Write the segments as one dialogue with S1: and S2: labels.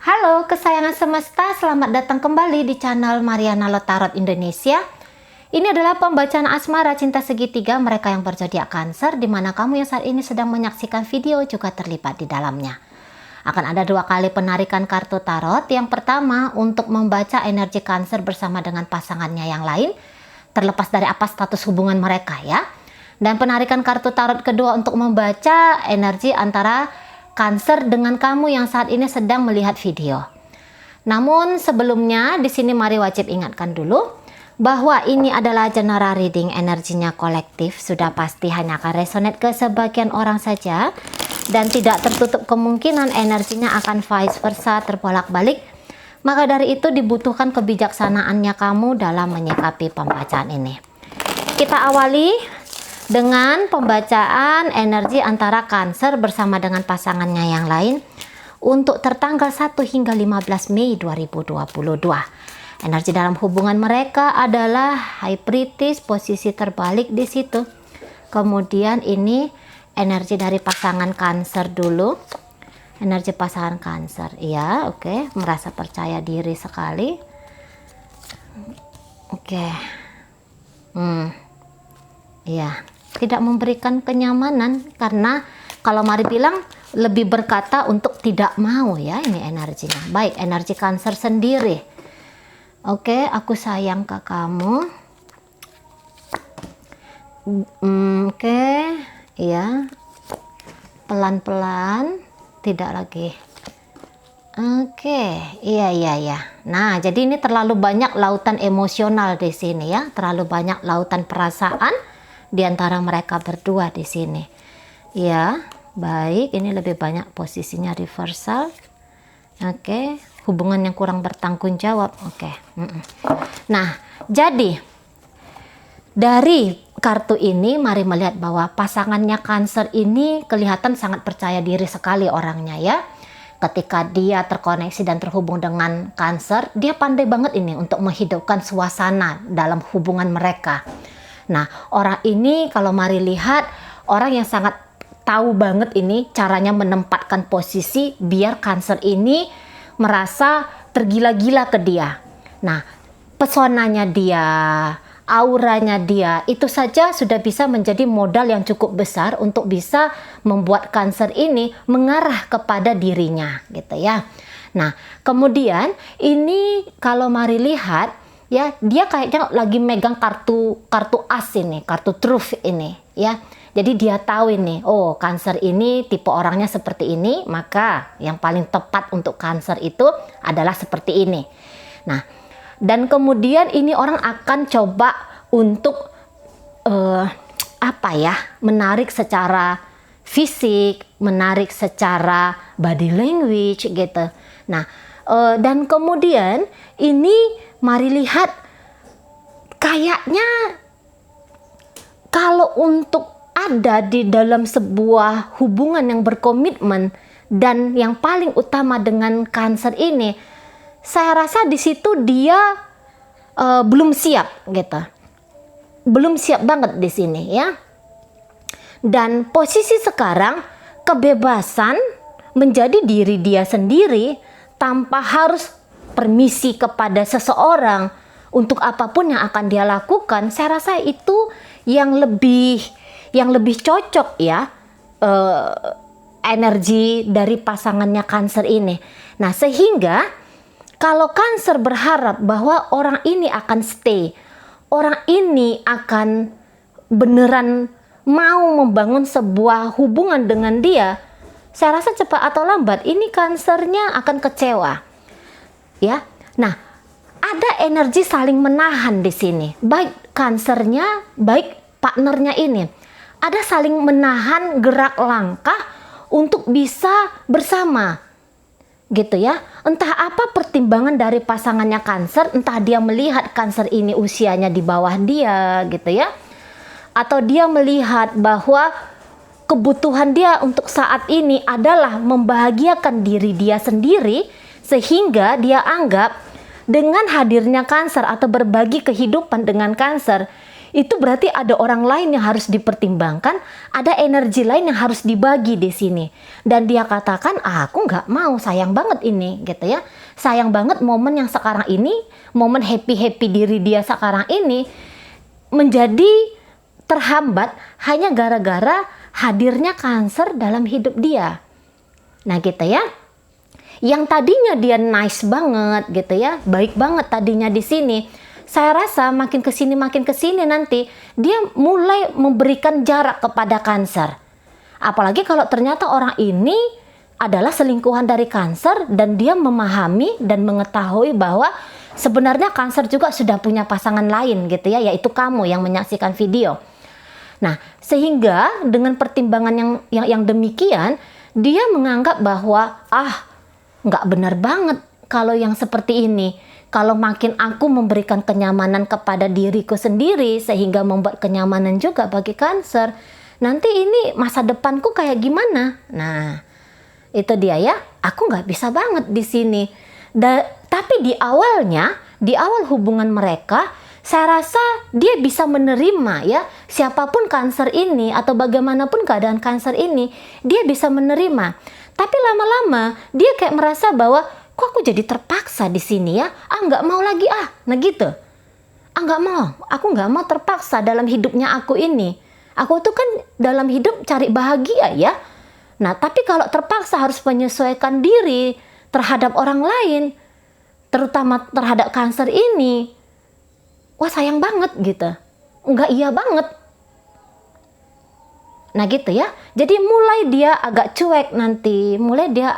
S1: Halo kesayangan semesta, selamat datang kembali di channel Mariana Lotarot Indonesia. Ini adalah pembacaan asmara cinta segitiga mereka yang berzodiak Cancer, di mana kamu yang saat ini sedang menyaksikan video juga terlibat di dalamnya. Akan ada 2 kali penarikan kartu tarot. Yang pertama untuk membaca energi Cancer bersama dengan pasangannya yang lain, terlepas dari apa status hubungan mereka ya. Dan penarikan kartu tarot kedua untuk membaca energi antara Cancer dengan kamu yang saat ini sedang melihat video. Namun sebelumnya di sini mari wajib ingatkan dulu bahwa ini adalah general reading, energinya kolektif, sudah pasti hanya akan resonate ke sebagian orang saja dan tidak tertutup kemungkinan energinya akan vice versa, terbolak-balik. Maka dari itu dibutuhkan kebijaksanaannya kamu dalam menyikapi pembacaan ini. Kita awali dengan pembacaan energi antara Cancer bersama dengan pasangannya yang lain untuk tertanggal 1 hingga 15 Mei 2022. Energi dalam hubungan mereka adalah High Priestess, posisi terbalik di situ. Kemudian ini energi dari pasangan Cancer dulu. Energi pasangan Cancer, ya, oke, merasa percaya diri sekali. Oke. Ya, tidak memberikan kenyamanan karena kalau mari bilang lebih berkata untuk tidak mau ya, ini energinya. Baik, energi Cancer sendiri. Oke, aku sayang ke kamu. Oke, ya. Pelan-pelan, tidak lagi. Oke, iya. Nah, jadi ini terlalu banyak lautan emosional di sini ya, terlalu banyak lautan perasaan di antara mereka berdua di sini. Ya, baik, ini lebih banyak posisinya reversal. Oke, hubungan yang kurang bertanggung jawab. Oke. Nah, jadi dari kartu ini mari melihat bahwa pasangannya Cancer ini kelihatan sangat percaya diri sekali orangnya ya. Ketika dia terkoneksi dan terhubung dengan Cancer, dia pandai banget ini untuk menghidupkan suasana dalam hubungan mereka. Nah, orang ini kalau mari lihat, orang yang sangat tahu banget ini caranya menempatkan posisi biar Cancer ini merasa tergila-gila ke dia. Nah, pesonanya dia, auranya dia, itu saja sudah bisa menjadi modal yang cukup besar untuk bisa membuat Cancer ini mengarah kepada dirinya, gitu ya. Nah, kemudian ini kalau mari lihat, ya, dia kayaknya lagi megang kartu as ini, kartu truth ini ya. Jadi dia tahu ini, oh Cancer ini tipe orangnya seperti ini, maka yang paling tepat untuk Cancer itu adalah seperti ini. Nah, dan kemudian ini orang akan coba untuk menarik secara fisik, menarik secara body language gitu. Nah, dan kemudian ini mari lihat, kayaknya kalau untuk ada di dalam sebuah hubungan yang berkomitmen dan yang paling utama dengan Cancer ini, saya rasa di situ dia belum siap gitu. Belum siap banget di sini ya. Dan posisi sekarang kebebasan menjadi diri dia sendiri tanpa harus permisi kepada seseorang untuk apapun yang akan dia lakukan. Saya rasa itu yang lebih cocok ya, energi dari pasangannya Cancer ini. Nah, sehingga kalau Cancer berharap bahwa orang ini akan stay, orang ini akan beneran mau membangun sebuah hubungan dengan dia, saya rasa cepat atau lambat ini Cancernya akan kecewa. Ya, nah ada energi saling menahan di sini, baik Cancernya, baik partnernya ini, ada saling menahan gerak langkah untuk bisa bersama, gitu ya. Entah apa pertimbangan dari pasangannya Cancer, entah dia melihat Cancer ini usianya di bawah dia, gitu ya, atau dia melihat bahwa kebutuhan dia untuk saat ini adalah membahagiakan diri dia sendiri. Sehingga dia anggap dengan hadirnya Cancer atau berbagi kehidupan dengan Cancer, itu berarti ada orang lain yang harus dipertimbangkan, ada energi lain yang harus dibagi di sini. Dan dia katakan, aku nggak mau, sayang banget ini, gitu ya. Sayang banget momen yang sekarang ini, momen happy-happy diri dia sekarang ini, menjadi terhambat hanya gara-gara hadirnya Cancer dalam hidup dia. Nah gitu ya. Yang tadinya dia nice banget gitu ya, baik banget tadinya di sini. Saya rasa makin kesini nanti dia mulai memberikan jarak kepada Cancer. Apalagi kalau ternyata orang ini adalah selingkuhan dari Cancer dan dia memahami dan mengetahui bahwa sebenarnya Cancer juga sudah punya pasangan lain gitu ya, yaitu kamu yang menyaksikan video. Nah, sehingga dengan pertimbangan yang demikian, dia menganggap bahwa nggak benar banget kalau yang seperti ini. Kalau makin aku memberikan kenyamanan kepada diriku sendiri sehingga membuat kenyamanan juga bagi Cancer, nanti ini masa depanku kayak gimana? Nah, itu dia ya. Aku nggak bisa banget di sini. Tapi di awal hubungan mereka, saya rasa dia bisa menerima ya. Siapapun Cancer ini atau bagaimanapun keadaan Cancer ini, dia bisa menerima. Tapi lama-lama dia kayak merasa bahwa kok aku jadi terpaksa di sini ya? Nggak mau lagi nah gitu. Nggak mau. Aku nggak mau terpaksa dalam hidupnya aku ini. Aku tuh kan dalam hidup cari bahagia ya. Nah, tapi kalau terpaksa harus menyesuaikan diri terhadap orang lain, terutama terhadap Cancer ini, wah sayang banget gitu. Nggak iya banget. Nah gitu ya. Jadi mulai dia agak cuek nanti, mulai dia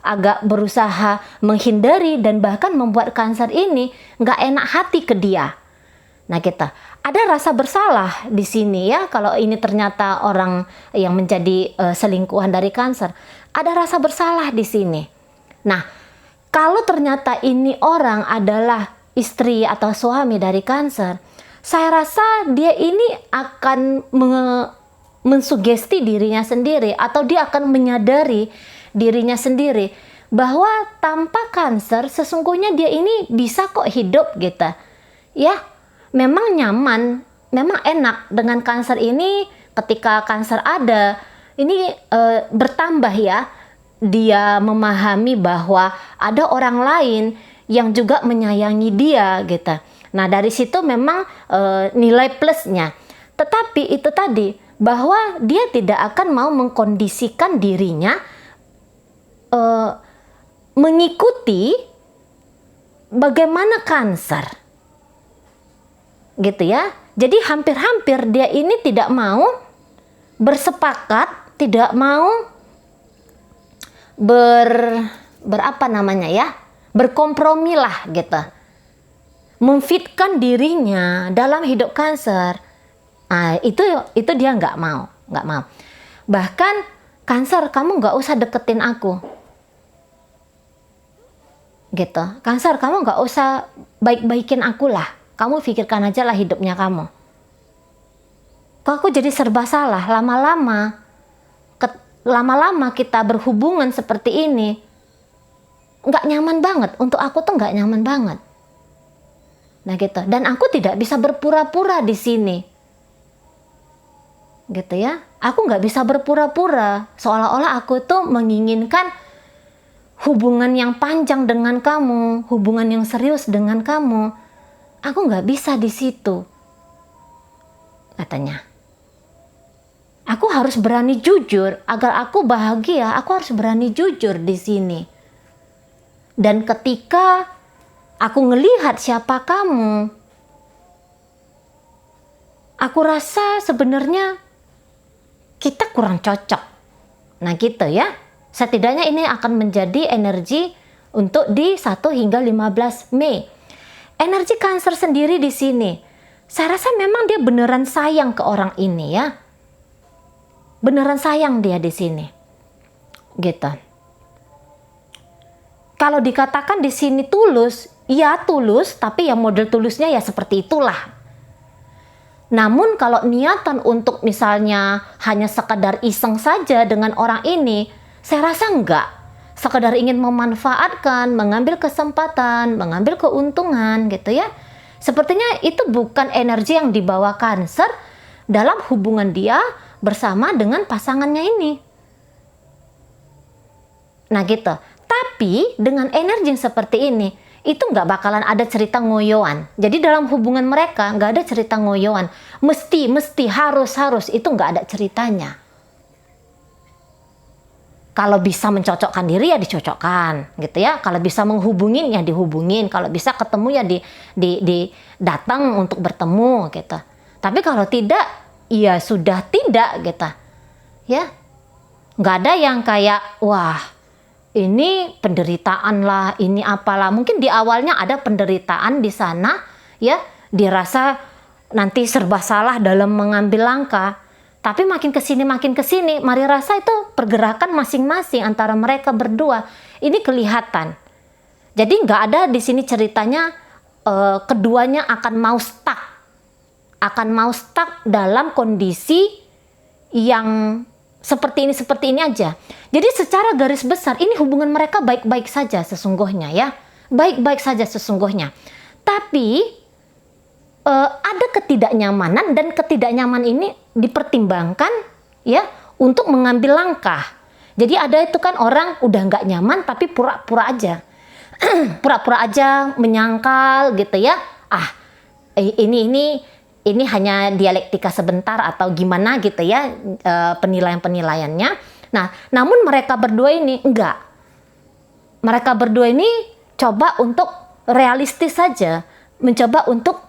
S1: agak berusaha menghindari dan bahkan membuat Cancer ini nggak enak hati ke dia. Nah kita ada rasa bersalah di sini ya, kalau ini ternyata orang yang menjadi selingkuhan dari Cancer, ada rasa bersalah di sini. Nah kalau ternyata ini orang adalah istri atau suami dari Cancer, saya rasa dia ini akan mensugesti dirinya sendiri, atau dia akan menyadari dirinya sendiri bahwa tanpa Cancer sesungguhnya dia ini bisa kok hidup gitu ya. Memang nyaman, memang enak dengan Cancer ini. Ketika Cancer ada ini bertambah ya, dia memahami bahwa ada orang lain yang juga menyayangi dia gitu. Nah dari situ memang nilai plusnya. Tetapi itu tadi, bahwa dia tidak akan mau mengkondisikan dirinya mengikuti bagaimana Cancer gitu ya. Jadi hampir-hampir dia ini tidak mau bersepakat, tidak mau berapa namanya ya, berkompromi lah gitu, memfitkan dirinya dalam hidup Cancer. Nah, itu dia nggak mau. Bahkan Cancer, kamu nggak usah deketin aku gitu. Cancer, kamu nggak usah baik-baikin aku lah. Kamu pikirkan aja lah hidupnya kamu. Kok aku jadi serba salah lama-lama kita berhubungan seperti ini, nggak nyaman banget. Untuk aku tuh nggak nyaman banget. Nah gitu. Dan aku tidak bisa berpura-pura di sini. Gitu ya. Aku nggak bisa berpura-pura seolah-olah aku tuh menginginkan hubungan yang panjang dengan kamu, hubungan yang serius dengan kamu. Aku nggak bisa di situ, katanya. Aku harus berani jujur agar aku bahagia. Aku harus berani jujur di sini. Dan ketika aku ngelihat siapa kamu, aku rasa sebenarnya kita kurang cocok. Nah gitu ya. Setidaknya ini akan menjadi energi untuk di 1 hingga 15 Mei. Energi Cancer sendiri di sini, saya rasa memang dia beneran sayang ke orang ini ya. Beneran sayang dia di sini. Gitu. Kalau dikatakan di sini tulus, ya tulus, tapi ya model tulusnya ya seperti itulah. Namun kalau niatan untuk misalnya hanya sekadar iseng saja dengan orang ini, saya rasa enggak. Sekadar ingin memanfaatkan, mengambil kesempatan, mengambil keuntungan gitu ya. Sepertinya itu bukan energi yang dibawa Cancer dalam hubungan dia bersama dengan pasangannya ini. Nah gitu. Tapi dengan energi yang seperti ini, itu nggak bakalan ada cerita ngoyoan. Jadi dalam hubungan mereka nggak ada cerita ngoyoan. Mesti, harus, itu nggak ada ceritanya. Kalau bisa mencocokkan diri ya dicocokkan, gitu ya. Kalau bisa menghubungin ya dihubungin. Kalau bisa ketemu ya datang untuk bertemu, gitu. Tapi kalau tidak, ya sudah tidak, gitu. Ya, nggak ada yang kayak, wah, ini penderitaan lah, ini apalah. Mungkin di awalnya ada penderitaan di sana, ya, dirasa nanti serba salah dalam mengambil langkah. Tapi makin kesini, Mari rasa itu pergerakan masing-masing antara mereka berdua. Ini kelihatan. Jadi nggak ada di sini ceritanya keduanya akan mau stuck. Akan mau stuck dalam kondisi yang seperti ini aja. Jadi secara garis besar ini hubungan mereka baik-baik saja sesungguhnya ya. Baik-baik saja sesungguhnya. Tapi ada ketidaknyamanan dan ketidaknyaman ini dipertimbangkan ya untuk mengambil langkah. Jadi ada itu kan orang udah nggak nyaman tapi pura-pura aja. Pura-pura aja menyangkal gitu ya. Ini hanya dialektika sebentar atau gimana gitu ya penilaian-penilaiannya. Nah, namun mereka berdua ini enggak. Mereka berdua ini coba untuk realistis saja, mencoba untuk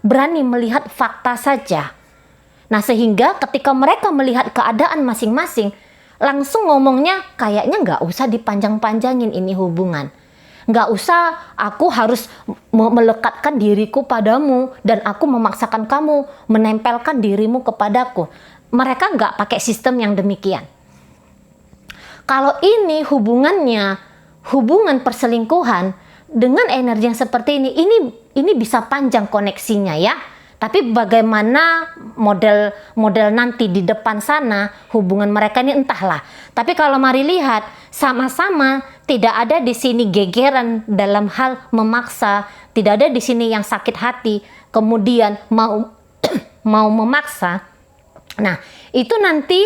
S1: berani melihat fakta saja. Nah, sehingga ketika mereka melihat keadaan masing-masing, langsung ngomongnya kayaknya nggak usah dipanjang-panjangin ini hubungan. Nggak usah aku harus melekatkan diriku padamu dan aku memaksakan kamu menempelkan dirimu kepadaku. Mereka nggak pakai sistem yang demikian. Kalau ini hubungan perselingkuhan dengan energi yang seperti ini bisa panjang koneksinya ya. Tapi bagaimana model nanti di depan sana hubungan mereka ini entahlah. Tapi kalau mari lihat sama-sama tidak ada di sini gegeran dalam hal memaksa, tidak ada di sini yang sakit hati kemudian mau memaksa. Nah, itu nanti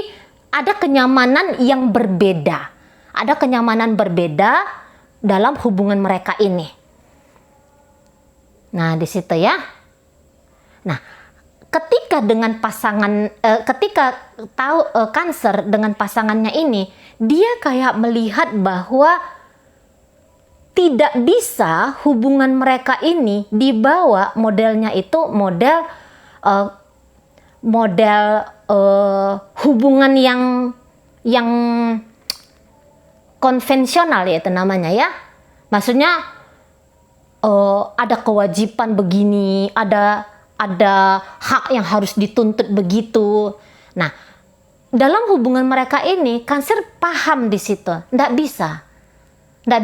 S1: ada kenyamanan yang berbeda. Ada kenyamanan berbeda dalam hubungan mereka ini. Nah, di situ ya. Nah, ketika dengan pasangan, ketika tahu Cancer dengan pasangannya ini, dia kayak melihat bahwa tidak bisa hubungan mereka ini dibawa modelnya itu model hubungan yang konvensional ya itu namanya ya. Maksudnya ada kewajiban begini, ada hak yang harus dituntut begitu. Nah, dalam hubungan mereka ini, Cancer paham di situ. Nggak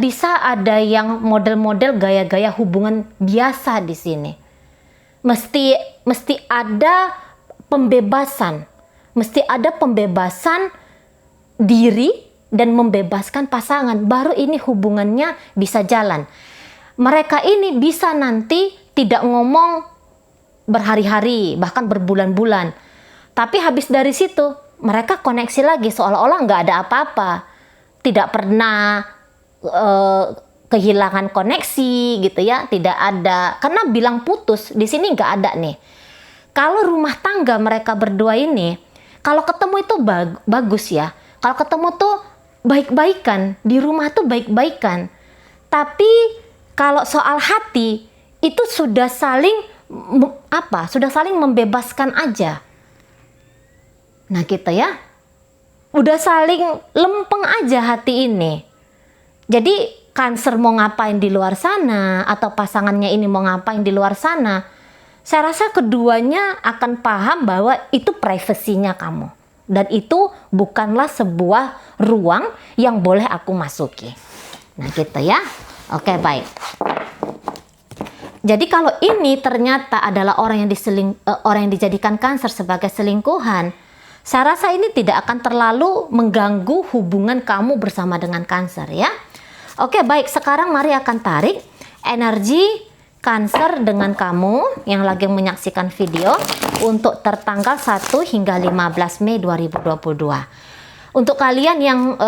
S1: bisa ada yang model-model gaya-gaya hubungan biasa di sini. Mesti ada pembebasan. Mesti ada pembebasan diri dan membebaskan pasangan. Baru ini hubungannya bisa jalan. Mereka ini bisa nanti tidak ngomong berhari-hari, bahkan berbulan-bulan. Tapi habis dari situ, mereka koneksi lagi seolah-olah nggak ada apa-apa. Tidak pernah kehilangan koneksi gitu ya, tidak ada. Karena bilang putus, di sini nggak ada nih. Kalau rumah tangga mereka berdua ini, kalau ketemu itu bagus ya. Kalau ketemu tuh baik-baikan, di rumah tuh baik-baikan. Tapi kalau soal hati, itu sudah saling membebaskan aja. Nah gitu ya, udah saling lempeng aja hati ini. Jadi Cancer mau ngapain di luar sana atau pasangannya ini mau ngapain di luar sana, saya rasa keduanya akan paham bahwa itu privasinya kamu dan itu bukanlah sebuah ruang yang boleh aku masuki. Nah gitu ya. Oke, baik. Jadi kalau ini ternyata adalah orang yang dijadikan Cancer sebagai selingkuhan, saya rasa ini tidak akan terlalu mengganggu hubungan kamu bersama dengan Cancer ya. Oke, baik. Sekarang mari akan tarik energi Cancer dengan kamu yang lagi menyaksikan video untuk tertanggal 1 hingga 15 Mei 2022. Untuk kalian yang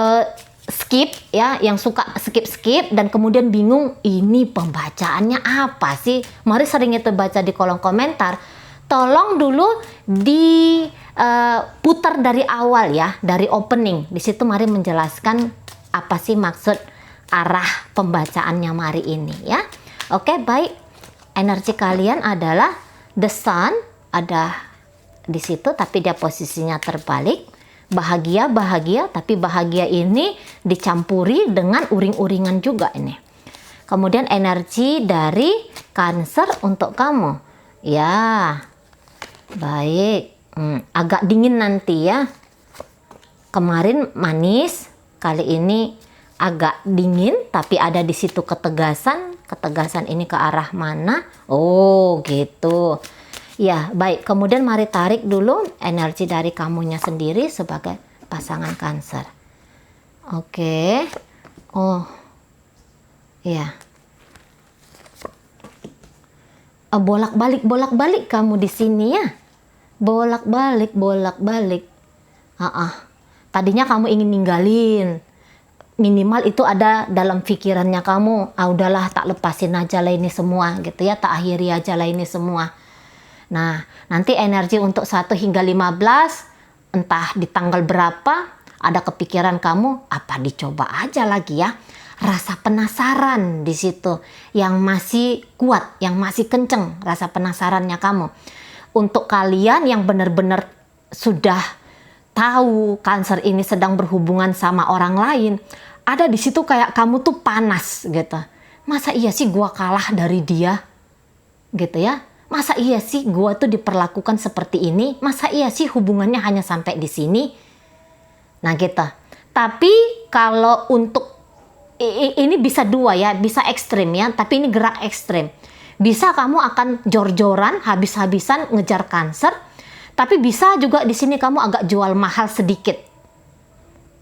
S1: skip ya, yang suka skip dan kemudian bingung ini pembacaannya apa sih? Mari sering itu baca di kolom komentar. Tolong dulu diputar dari awal ya, dari opening. Di situ mari menjelaskan apa sih maksud arah pembacaannya Mari ini ya. Oke, baik. Energi kalian adalah the sun, ada di situ tapi dia posisinya terbalik. Bahagia, tapi bahagia ini dicampuri dengan uring-uringan juga ini. Kemudian energi dari Cancer untuk kamu. Ya, baik. Agak dingin nanti ya. Kemarin manis, kali ini agak dingin tapi ada di situ ketegasan. Ketegasan ini ke arah mana? Oh, gitu. Ya, baik. Kemudian mari tarik dulu energi dari kamunya sendiri sebagai pasangan Cancer. Oke. Oh. Ya. Bolak-balik kamu di sini ya. Bolak-balik. Tadinya kamu ingin ninggalin. Minimal itu ada dalam pikirannya kamu, udahlah tak lepasin aja lah ini semua gitu ya, tak akhiri aja lah ini semua. Nah, nanti energi untuk 1 hingga 15, entah di tanggal berapa, ada kepikiran kamu, apa dicoba aja lagi ya. Rasa penasaran di situ yang masih kuat, yang masih kenceng rasa penasarannya kamu. Untuk kalian yang benar-benar sudah tahu Cancer ini sedang berhubungan sama orang lain, ada di situ kayak kamu tuh panas gitu. Masa iya sih gua kalah dari dia? Gitu ya. Masa iya sih gua tuh diperlakukan seperti ini? Masa iya sih hubungannya hanya sampai di sini? Nah gitu. Tapi kalau untuk ini bisa dua ya, bisa ekstrim ya, tapi ini gerak ekstrim. Bisa kamu akan jor-joran, habis-habisan ngejar Cancer, tapi bisa juga di sini kamu agak jual mahal sedikit.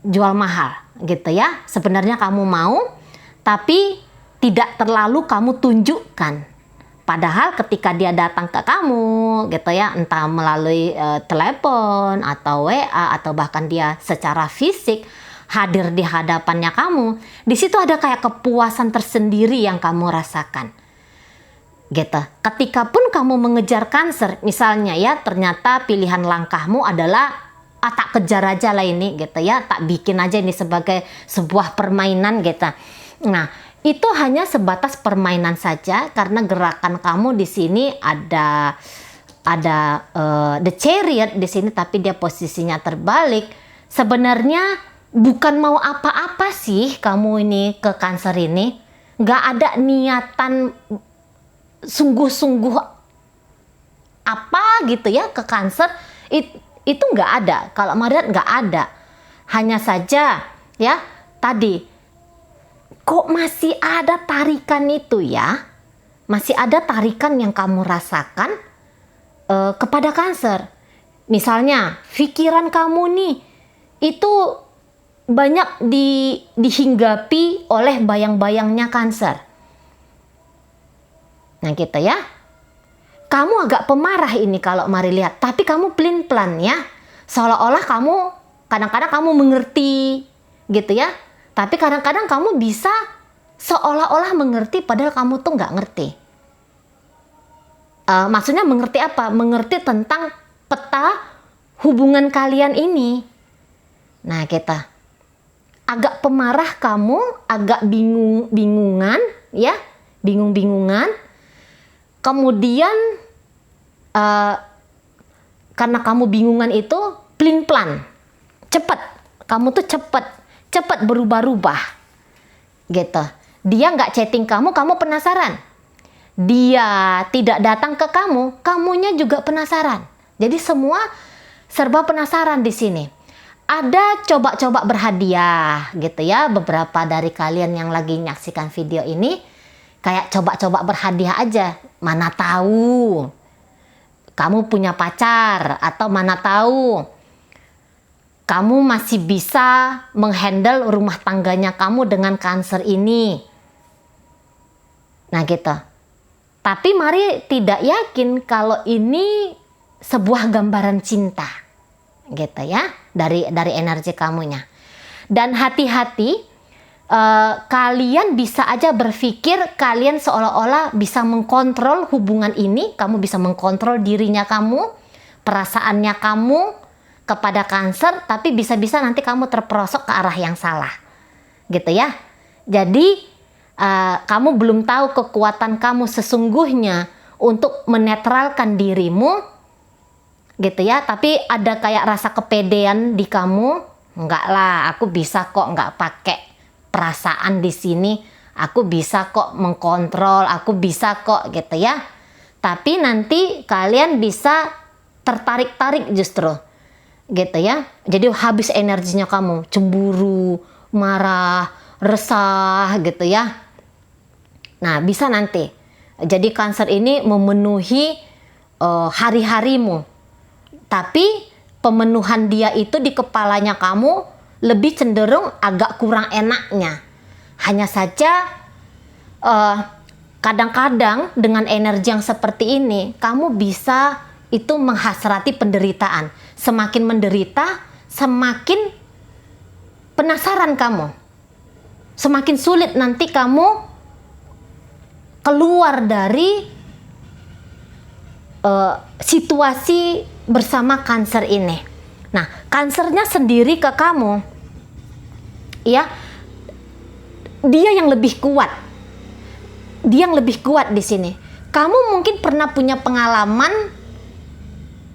S1: Jual mahal gitu ya. Sebenarnya kamu mau, tapi tidak terlalu kamu tunjukkan. Padahal ketika dia datang ke kamu gitu ya, entah melalui telepon atau WA atau bahkan dia secara fisik hadir di hadapannya kamu, di situ ada kayak kepuasan tersendiri yang kamu rasakan. Gitu. Ketika pun kamu mengejar Cancer, misalnya ya, ternyata pilihan langkahmu adalah tak kejar aja lah ini gitu ya, tak bikin aja ini sebagai sebuah permainan gitu. Nah, itu hanya sebatas permainan saja karena gerakan kamu di sini ada the Chariot di sini tapi dia posisinya terbalik. Sebenarnya bukan mau apa-apa sih kamu ini ke Cancer ini. Nggak ada niatan sungguh-sungguh apa gitu ya ke Cancer. Itu nggak ada. Kalau Mariat nggak ada. Hanya saja ya tadi kok masih ada tarikan itu ya. Masih ada tarikan yang kamu rasakan kepada Cancer. Misalnya pikiran kamu nih itu banyak dihinggapi oleh bayang-bayangnya Cancer. Nah gitu ya. Kamu agak pemarah ini kalau Mari lihat, tapi kamu pelin-pelan ya. Seolah-olah kamu kadang-kadang kamu mengerti gitu ya. Tapi kadang-kadang kamu bisa seolah-olah mengerti padahal kamu tuh nggak ngerti. Maksudnya mengerti apa? Mengerti tentang peta hubungan kalian ini. Nah kita agak pemarah kamu, agak bingungan ya, bingung-bingungan. Kemudian karena kamu bingungan itu pelin-pelan, cepet, kamu tuh cepet berubah-ubah gitu. Dia nggak chatting kamu penasaran. Dia tidak datang ke kamu, kamunya juga penasaran. Jadi semua serba penasaran di sini. Ada coba-coba berhadiah gitu ya. Beberapa dari kalian yang lagi nyaksikan video ini kayak coba-coba berhadiah aja. Mana tahu kamu punya pacar, atau mana tahu kamu masih bisa menghandle rumah tangganya kamu dengan Cancer ini. Nah gitu. Tapi mari tidak yakin kalau ini sebuah gambaran cinta, gitu ya, dari energi kamunya. Dan hati-hati, kalian bisa aja berpikir kalian seolah-olah bisa mengkontrol hubungan ini, kamu bisa mengkontrol dirinya kamu, perasaannya kamu kepada Cancer, tapi bisa-bisa nanti kamu terperosok ke arah yang salah, gitu ya. Jadi kamu belum tahu kekuatan kamu sesungguhnya untuk menetralkan dirimu, gitu ya. Tapi ada kayak rasa kepedean di kamu, enggak lah, aku bisa kok, enggak pakai perasaan di sini, aku bisa kok mengkontrol, aku bisa kok, gitu ya. Tapi nanti kalian bisa tertarik-tarik justru, gitu ya. Jadi habis energinya kamu, cemburu, marah, resah, gitu ya. Nah, bisa nanti. Jadi Cancer ini memenuhi hari-harimu. Tapi pemenuhan dia itu di kepalanya kamu lebih cenderung agak kurang enaknya. Hanya saja kadang-kadang dengan energi yang seperti ini, kamu bisa itu menghasrati penderitaan. Semakin menderita, semakin penasaran kamu. Semakin sulit nanti kamu keluar dari situasi bersama Cancer ini. Nah, Cancernya sendiri ke kamu, ya, dia yang lebih kuat. Dia yang lebih kuat di sini. Kamu mungkin pernah punya pengalaman,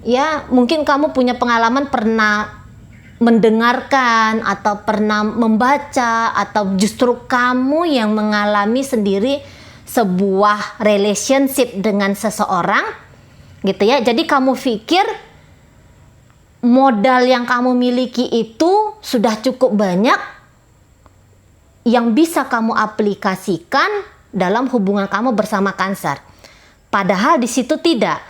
S1: ya, mungkin kamu punya pengalaman pernah mendengarkan atau pernah membaca, atau justru kamu yang mengalami sendiri sebuah relationship dengan seseorang, gitu ya. Jadi kamu pikir modal yang kamu miliki itu sudah cukup banyak yang bisa kamu aplikasikan dalam hubungan kamu bersama Cancer. Padahal di situ tidak.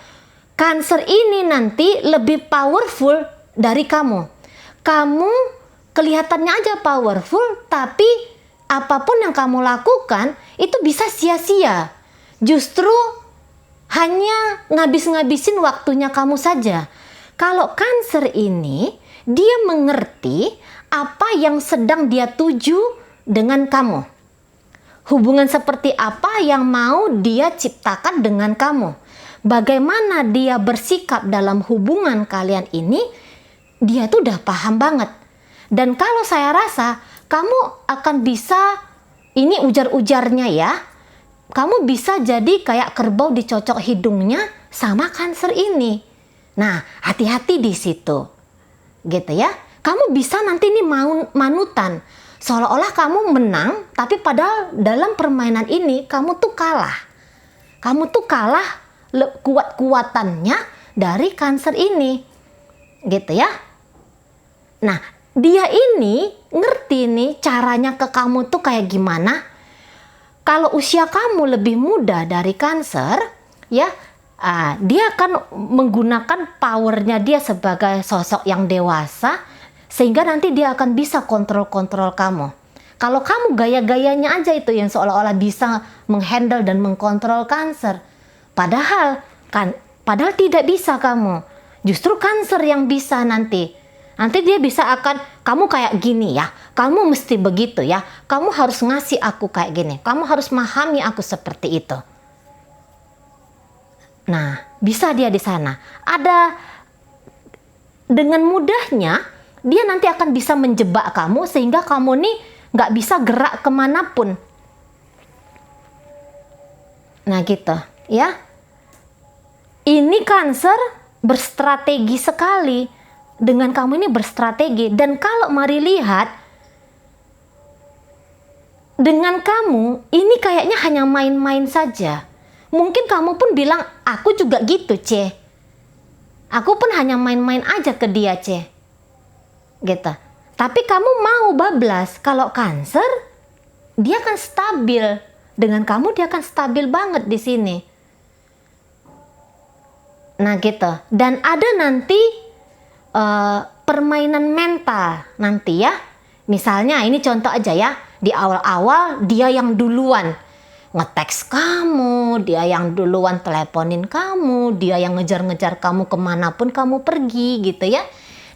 S1: Cancer ini nanti lebih powerful dari kamu. Kamu kelihatannya aja powerful, tapi apapun yang kamu lakukan itu bisa sia-sia. Justru hanya ngabis-ngabisin waktunya kamu saja. Kalau Cancer ini, dia mengerti apa yang sedang dia tuju dengan kamu. Hubungan seperti apa yang mau dia ciptakan dengan kamu. Bagaimana dia bersikap dalam hubungan kalian ini, dia tuh udah paham banget. Dan kalau saya rasa, kamu akan bisa, ini ujar-ujarnya ya, kamu bisa jadi kayak kerbau dicocok hidungnya sama Cancer ini. Nah, hati-hati di situ, gitu ya. Kamu bisa nanti ini manutan, seolah-olah kamu menang, tapi padahal dalam permainan ini kamu tuh kalah. Kamu tuh kalah kuat-kuatannya dari Cancer ini, gitu ya. Nah, dia ini ngerti nih caranya ke kamu tuh kayak gimana. Kalau usia kamu lebih muda dari Cancer, ya, dia akan menggunakan powernya dia sebagai sosok yang dewasa, sehingga nanti dia akan bisa kontrol-kontrol kamu. Kalau kamu gaya-gayanya aja itu yang seolah-olah bisa menghandle dan mengkontrol Cancer, padahal tidak bisa kamu. Justru Cancer yang bisa nanti. Nanti dia bisa akan, kamu kayak gini ya, kamu mesti begitu ya, kamu harus ngasih aku kayak gini, kamu harus memahami aku seperti itu. Nah, bisa dia di sana. Ada, dengan mudahnya, dia nanti akan bisa menjebak kamu sehingga kamu nih nggak bisa gerak kemanapun. Nah gitu ya. Ini Cancer berstrategi sekali. Dengan kamu ini berstrategi. Dan kalau mari lihat, dengan kamu ini kayaknya hanya main-main saja. Mungkin kamu pun bilang, aku juga gitu, C. Aku pun hanya main-main aja ke dia, C. Gitu. Tapi kamu mau bablas. Kalau Cancer, dia akan stabil. Dengan kamu dia akan stabil banget di sini. Nah gitu. Dan ada nanti permainan mental nanti ya. Misalnya ini contoh aja ya. Di awal-awal dia yang duluan ngeteks kamu, dia yang duluan teleponin kamu, dia yang ngejar-ngejar kamu kemanapun kamu pergi gitu ya.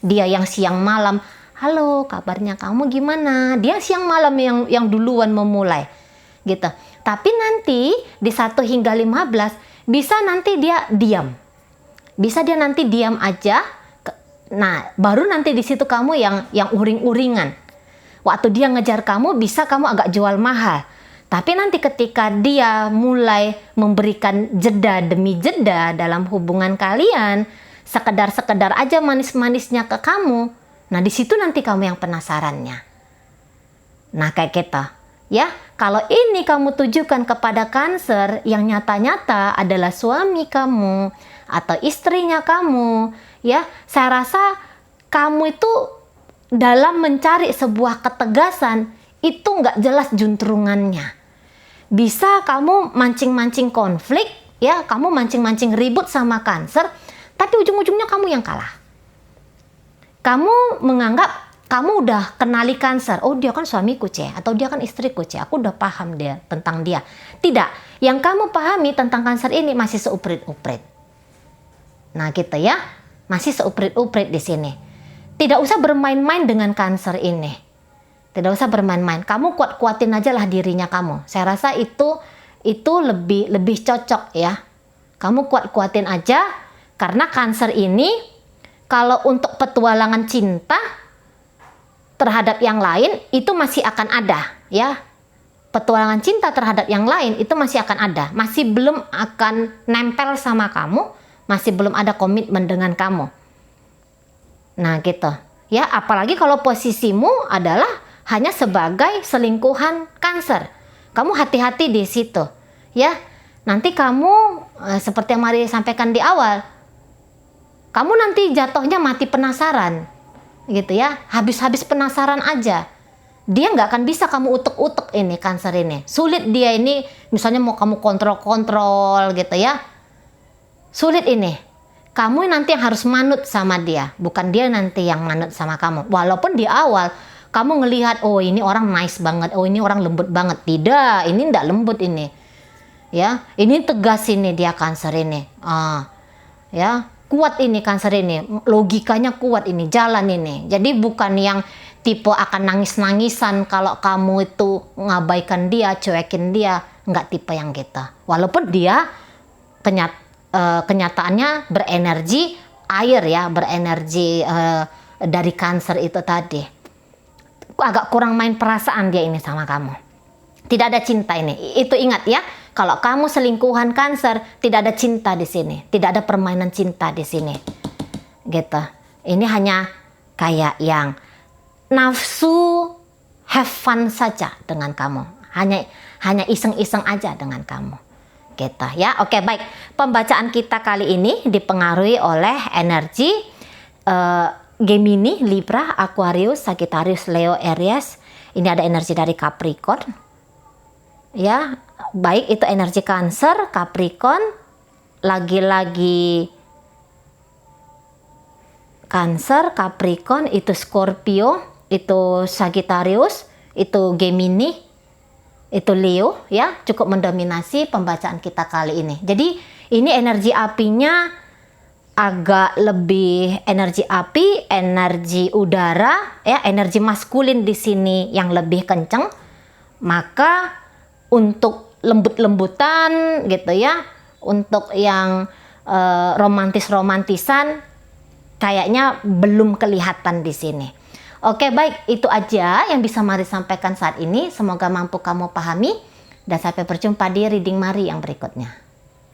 S1: Dia yang siang malam, halo kabarnya kamu gimana? Dia siang malam yang duluan memulai gitu. Tapi nanti di 1 hingga 15 bisa nanti dia diam. Bisa dia nanti diam aja. Nah, baru nanti di situ kamu yang uring-uringan. Waktu dia ngejar kamu, bisa kamu agak jual mahal. Tapi nanti ketika dia mulai memberikan jeda demi jeda dalam hubungan kalian, sekedar aja manis-manisnya ke kamu, nah di situ nanti kamu yang penasarannya. Nah kayak gitu. Ya, kalau ini kamu tujukan kepada Cancer yang nyata-nyata adalah suami kamu atau istrinya kamu, ya, saya rasa kamu itu dalam mencari sebuah ketegasan itu nggak jelas juntrungannya. Bisa kamu mancing-mancing konflik, ya, kamu mancing-mancing ribut sama Cancer, tapi ujung-ujungnya kamu yang kalah. Kamu menganggap kamu udah kenali Cancer, oh dia kan suamiku C, atau dia kan istriku C, aku udah paham dia tentang dia. Tidak, yang kamu pahami tentang Cancer ini masih seuprit-uprit. Nah gitu ya, masih seuprit-uprit di sini. Tidak usah bermain-main dengan Cancer ini. Tidak usah bermain-main. Kamu kuat-kuatin aja lah dirinya kamu. Saya rasa itu lebih cocok ya. Kamu kuat-kuatin aja, karena Cancer ini kalau untuk petualangan cinta terhadap yang lain itu masih akan ada ya. Petualangan cinta terhadap yang lain itu masih akan ada, masih belum akan nempel sama kamu, masih belum ada komitmen dengan kamu. Nah gitu ya, apalagi kalau posisimu adalah hanya sebagai selingkuhan Cancer. Kamu hati-hati di situ ya. Nanti kamu seperti yang Mari sampaikan di awal, kamu nanti jatuhnya mati penasaran gitu ya, habis-habis penasaran aja. Dia nggak akan bisa kamu utek-utek ini Cancer ini. Sulit dia ini, misalnya mau kamu kontrol-kontrol gitu ya. Sulit ini. Kamu nanti yang harus manut sama dia, bukan dia nanti yang manut sama kamu. Walaupun di awal kamu ngelihat, oh ini orang nice banget, oh ini orang lembut banget. Tidak, ini nggak lembut ini. Ya, ini tegas ini dia Cancer ini. Ya. Kuat ini Cancer ini, logikanya kuat ini, jalan ini. Jadi bukan yang tipe akan nangis-nangisan kalau kamu itu ngabaikan dia, cuekin dia. Nggak tipe yang gitu. Walaupun dia kenyataannya berenergi air ya, berenergi dari Cancer itu tadi. Agak kurang main perasaan dia ini sama kamu. Tidak ada cinta ini. Itu ingat ya. Kalau kamu selingkuhan Cancer, tidak ada cinta di sini, tidak ada permainan cinta di sini, gitu. Ini hanya kayak yang nafsu have fun saja dengan kamu, hanya iseng-iseng aja dengan kamu, gitu ya. Oke baik, pembacaan kita kali ini dipengaruhi oleh energi Gemini, Libra, Aquarius, Sagittarius, Leo, Aries. Ini ada energi dari Capricorn, ya. Baik itu energi Cancer, Capricorn, lagi-lagi Cancer, Capricorn, itu Scorpio, itu Sagittarius, itu Gemini, itu Leo ya, cukup mendominasi pembacaan kita kali ini. Jadi ini energi apinya agak lebih energi api, energi udara ya, energi maskulin di sini yang lebih kenceng. Maka untuk lembut-lembutan gitu ya, untuk yang romantis-romantisan kayaknya belum kelihatan di sini. Oke baik, itu aja yang bisa Mari sampaikan saat ini. Semoga mampu kamu pahami, dan sampai berjumpa di reading Mari yang berikutnya.